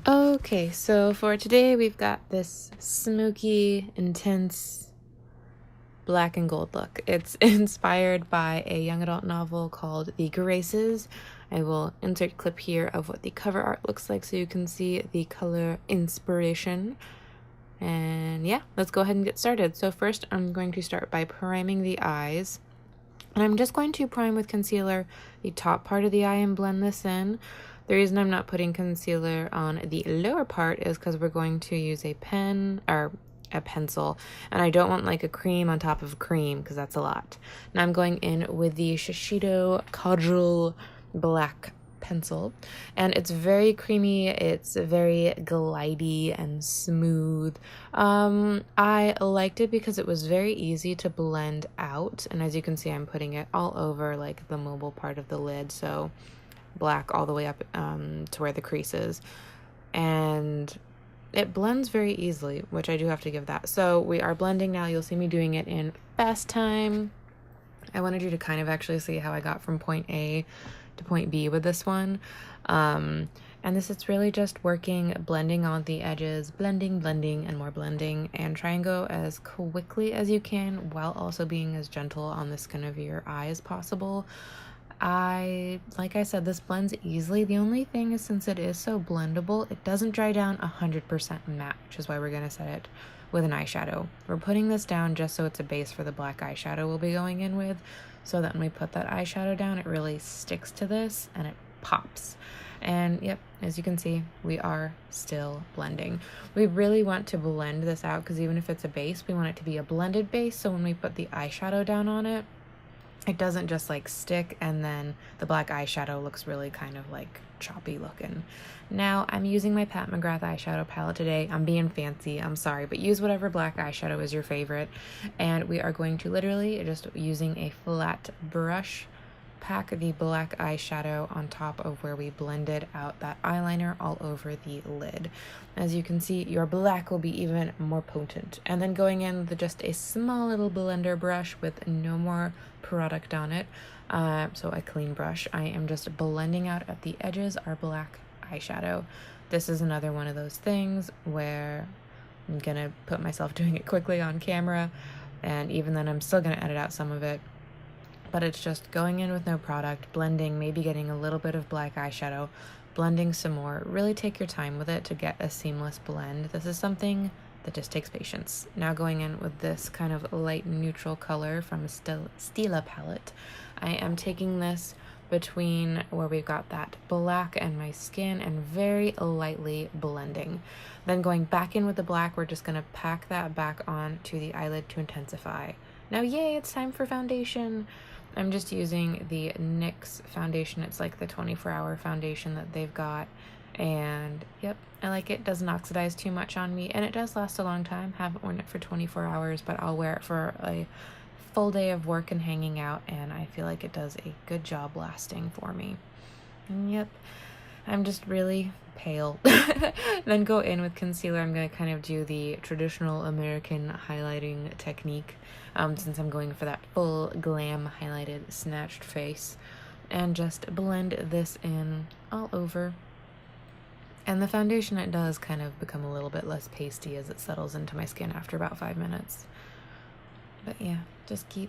Okay, so for today we've got this smoky, intense black and gold look. It's inspired by a young adult novel called The Graces. I will insert a clip here of what the cover art looks like so you can see the color inspiration. And yeah, let's go ahead and get started. So first I'm going to start by priming the eyes. And I'm just going to prime with concealer the top part of the eye and blend this in. The reason I'm not putting concealer on the lower part is because we're going to use a pen or a pencil, and I don't want like a cream on top of cream because that's a lot. Now I'm going in with the Shiseido Kajal Black pencil, and it's very creamy, it's very glidey and smooth. I liked it because it was very easy to blend out, and as you can see I'm putting it all over like the mobile part of the lid, so black all the way up to where the crease is, and it blends very easily, which I do have to give that. So we are blending now. You'll see me doing it in fast time. I wanted you to kind of actually see how I got from point A to point B with this one. And this, it's really just working, blending on the edges, blending, and more blending, and try and go as quickly as you can while also being as gentle on the skin of your eye as possible. Like I said, this blends easily. The only thing is, since it is so blendable, it doesn't dry down 100% matte, which is why we're going to set it with an eyeshadow. We're putting this down just so it's a base for the black eyeshadow we'll be going in with, so that when we put that eyeshadow down, it really sticks to this and it pops. And yep, as you can see, we are still blending. We really want to blend this out because even if it's a base, we want it to be a blended base, so when we put the eyeshadow down on it, it doesn't just like stick and then the black eyeshadow looks really kind of like choppy looking. Now I'm using my Pat McGrath eyeshadow palette today. I'm being fancy, I'm sorry, but use whatever black eyeshadow is your favorite. And we are going to literally just using a flat brush pack the black eyeshadow on top of where we blended out that eyeliner all over the lid. As you can see, your black will be even more potent. And then going in with just a small little blender brush with no more product on it, so a clean brush, I am just blending out at the edges our black eyeshadow. This is another one of those things where I'm gonna put myself doing it quickly on camera, and even then I'm still gonna edit out some of it. But it's just going in with no product, blending, maybe getting a little bit of black eyeshadow, blending some more. Really take your time with it to get a seamless blend. This is something that just takes patience. Now going in with this kind of light neutral color from a Stila palette, I am taking this between where we've got that black and my skin and very lightly blending. Then going back in with the black, we're just going to pack that back on to the eyelid to intensify. Now, yay, it's time for foundation. I'm just using the NYX foundation. It's like the 24-hour foundation that they've got. And yep, I like it. Doesn't oxidize too much on me. And it does last a long time. Haven't worn it for 24 hours, but I'll wear it for a full day of work and hanging out. And I feel like it does a good job lasting for me. And yep, I'm just really pale. Then go in with concealer. I'm going to kind of do the traditional American highlighting technique, since I'm going for that full glam highlighted snatched face, and just blend this in all over. And the foundation, it does kind of become a little bit less pasty as it settles into my skin after about 5 minutes. But yeah, just keep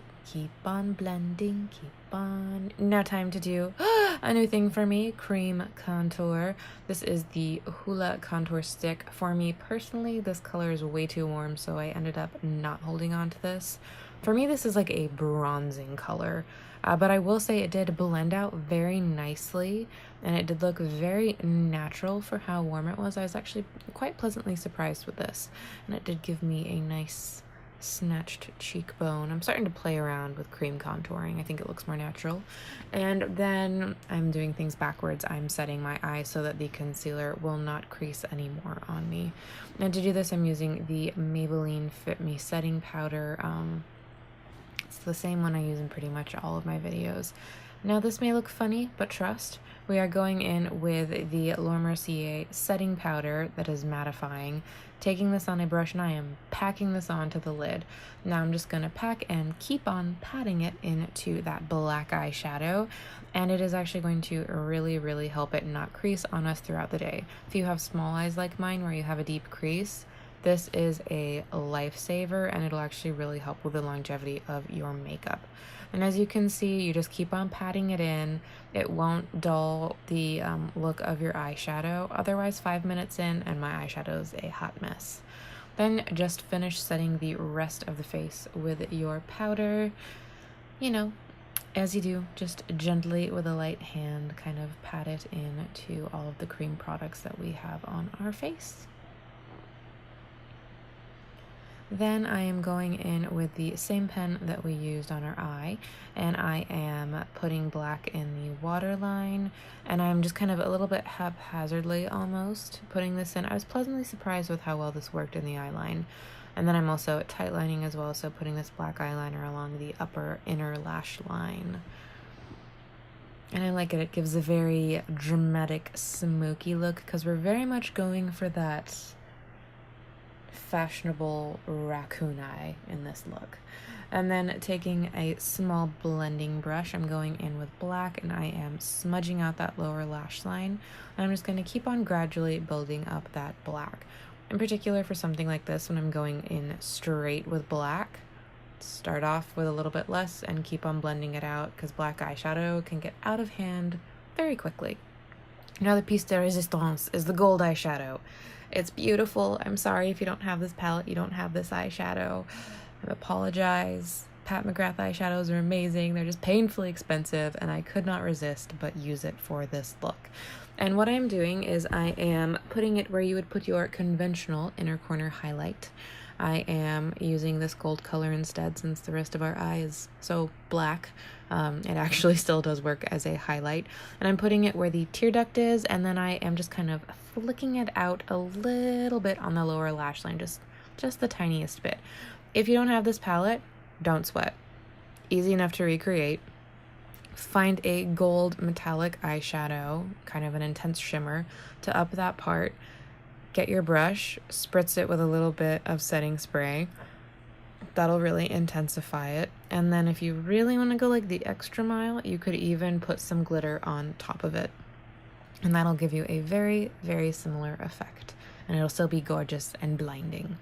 on blending, keep on. Now time to do a new thing for me, cream contour. This is the Hoola contour stick. For me personally, this color is way too warm, so I ended up not holding on to this. For me, this is like a bronzing color, but I will say it did blend out very nicely, and it did look very natural for how warm it was. I was actually quite pleasantly surprised with this, and it did give me a nice snatched cheekbone. I'm starting to play around with cream contouring. I think it looks more natural. And then I'm doing things backwards. I'm setting my eyes so that the concealer will not crease anymore on me. And to do this, I'm using the Maybelline Fit Me setting powder. It's the same one I use in pretty much all of my videos. Now this may look funny, but trust, we are going in with the Laura Mercier setting powder that is mattifying, taking this on a brush, and I am packing this onto the lid. Now I'm just going to pack and keep on patting it into that black eyeshadow, and it is actually going to really, really help it not crease on us throughout the day. If you have small eyes like mine where you have a deep crease, this is a lifesaver, and it'll actually really help with the longevity of your makeup. And as you can see, you just keep on patting it in. It won't dull the look of your eyeshadow. Otherwise, 5 minutes in and my eyeshadow is a hot mess. Then just finish setting the rest of the face with your powder. You know, as you do, just gently with a light hand kind of pat it into all of the cream products that we have on our face. Then I am going in with the same pen that we used on our eye, and I am putting black in the waterline, and I'm just kind of a little bit haphazardly almost putting this in. I was pleasantly surprised with how well this worked in the eyeline. And then I'm also tightlining as well, so putting this black eyeliner along the upper inner lash line. And I like it. It gives a very dramatic, smoky look because we're very much going for that fashionable raccoon eye in this look. And then taking a small blending brush, I'm going in with black and I am smudging out that lower lash line. And I'm just going to keep on gradually building up that black. In particular for something like this, when I'm going in straight with black, start off with a little bit less and keep on blending it out because black eyeshadow can get out of hand very quickly. Now the piece de resistance is the gold eyeshadow. It's beautiful. I'm sorry if you don't have this palette, you don't have this eyeshadow. I apologize. Pat McGrath eyeshadows are amazing. They're just painfully expensive, and I could not resist but use it for this look. And what I'm doing is I am putting it where you would put your conventional inner corner highlight. I am using this gold color instead since the rest of our eye is so black. It actually still does work as a highlight. And I'm putting it where the tear duct is, and then I am just kind of flicking it out a little bit on the lower lash line, just the tiniest bit. If you don't have this palette, don't sweat. Easy enough to recreate. Find a gold metallic eyeshadow, kind of an intense shimmer, to up that part. Get your brush, spritz it with a little bit of setting spray. That'll really intensify it. And then if you really want to go like the extra mile, you could even put some glitter on top of it. And that'll give you a very, very similar effect. And it'll still be gorgeous and blinding.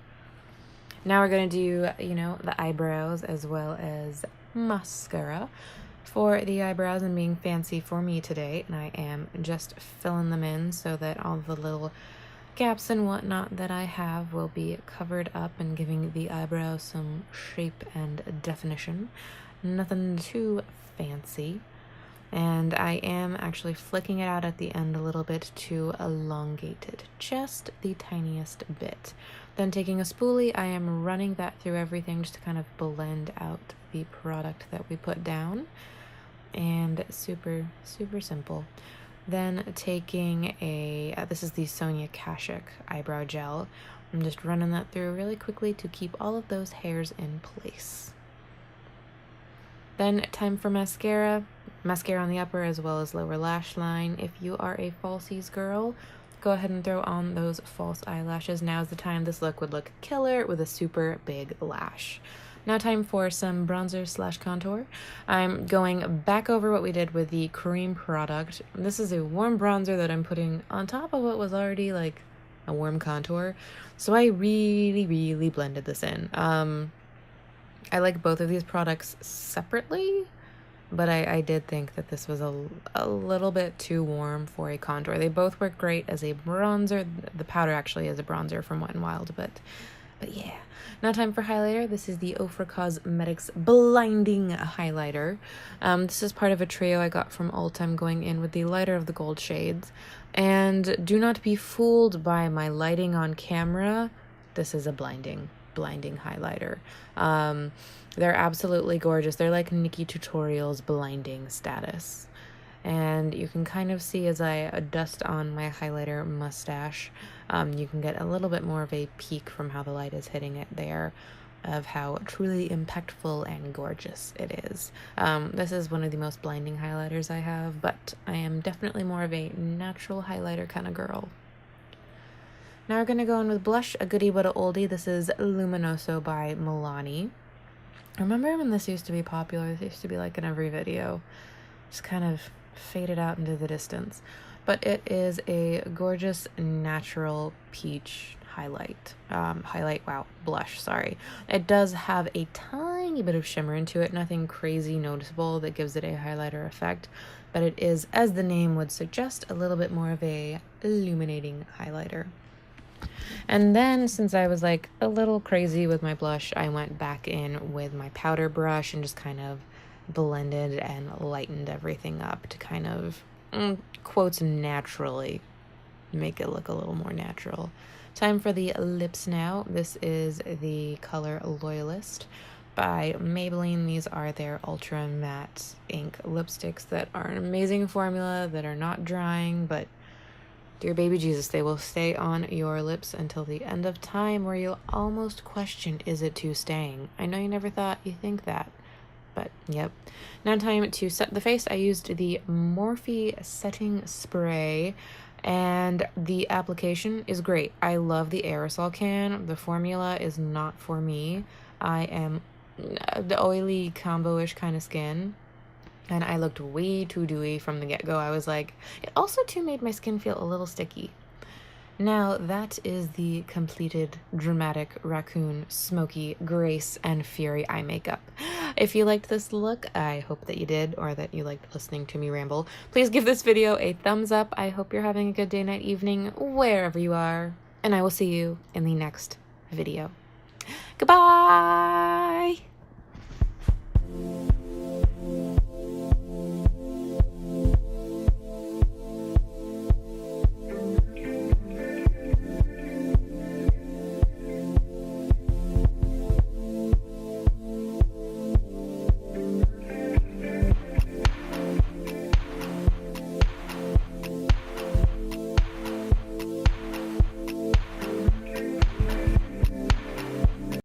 Now we're going to do, the eyebrows as well as mascara. For the eyebrows, I'm being fancy for me today, and I am just filling them in so that all the little gaps and whatnot that I have will be covered up and giving the eyebrow some shape and definition. Nothing too fancy. And I am actually flicking it out at the end a little bit to elongate it, just the tiniest bit. Then taking a spoolie, I am running that through everything just to kind of blend out the product that we put down. And super, super simple. Then taking this is the Sonia Kashuk eyebrow gel. I'm just running that through really quickly to keep all of those hairs in place. Then time for mascara. Mascara on the upper as well as lower lash line. If you are a falsies girl, go ahead and throw on those false eyelashes. Now's the time. This look would look killer with a super big lash. Now time for some bronzer / contour. I'm going back over what we did with the cream product. This is a warm bronzer that I'm putting on top of what was already like a warm contour. So I really, really blended this in. I like both of these products separately, but I did think that this was a little bit too warm for a contour. They both work great as a bronzer. The powder actually is a bronzer from Wet n Wild, but yeah. Now time for highlighter. This is the Ofra Cosmetics Blinding Highlighter. This is part of a trio I got from Ulta. I'm going in with the lighter of the gold shades. And do not be fooled by my lighting on camera. This is a blinding highlighter. They're absolutely gorgeous. They're like Nikkie Tutorials blinding status. And you can kind of see as I dust on my highlighter mustache, you can get a little bit more of a peek from how the light is hitting it there. of how truly impactful and gorgeous it is. This is one of the most blinding highlighters I have, but I am definitely more of a natural highlighter kind of girl. Now we're going to go in with blush, a goodie but a oldie. This is Luminoso by Milani. Remember when this used to be popular? This used to be like in every video. Just kind of faded out into the distance. But it is a gorgeous natural peach blush, sorry. It does have a tiny bit of shimmer into it, nothing crazy noticeable that gives it a highlighter effect, but it is, as the name would suggest, a little bit more of a illuminating highlighter. And then, since I was like a little crazy with my blush, I went back in with my powder brush and just kind of blended and lightened everything up to kind of, quotes, naturally make it look a little more natural. Time for the lips now. This is the color Loyalist by Maybelline. These are their ultra matte ink lipsticks that are an amazing formula, that are not drying, but dear baby Jesus, they will stay on your lips until the end of time, where you'll almost question, is it too staying? I know you never thought you think that, but yep. Now time to set the face. I used the Morphe setting spray, and the application is great. I love the aerosol can. The formula is not for me. I am the oily combo-ish kind of skin, and I looked way too dewy from the get-go. I was like, it also too made my skin feel a little sticky. Now that is the completed dramatic raccoon, smoky, grace, and fury eye makeup. If you liked this look, I hope that you did, or that you liked listening to me ramble. Please give this video a thumbs up. I hope you're having a good day, night, evening, wherever you are, and I will see you in the next video. Goodbye!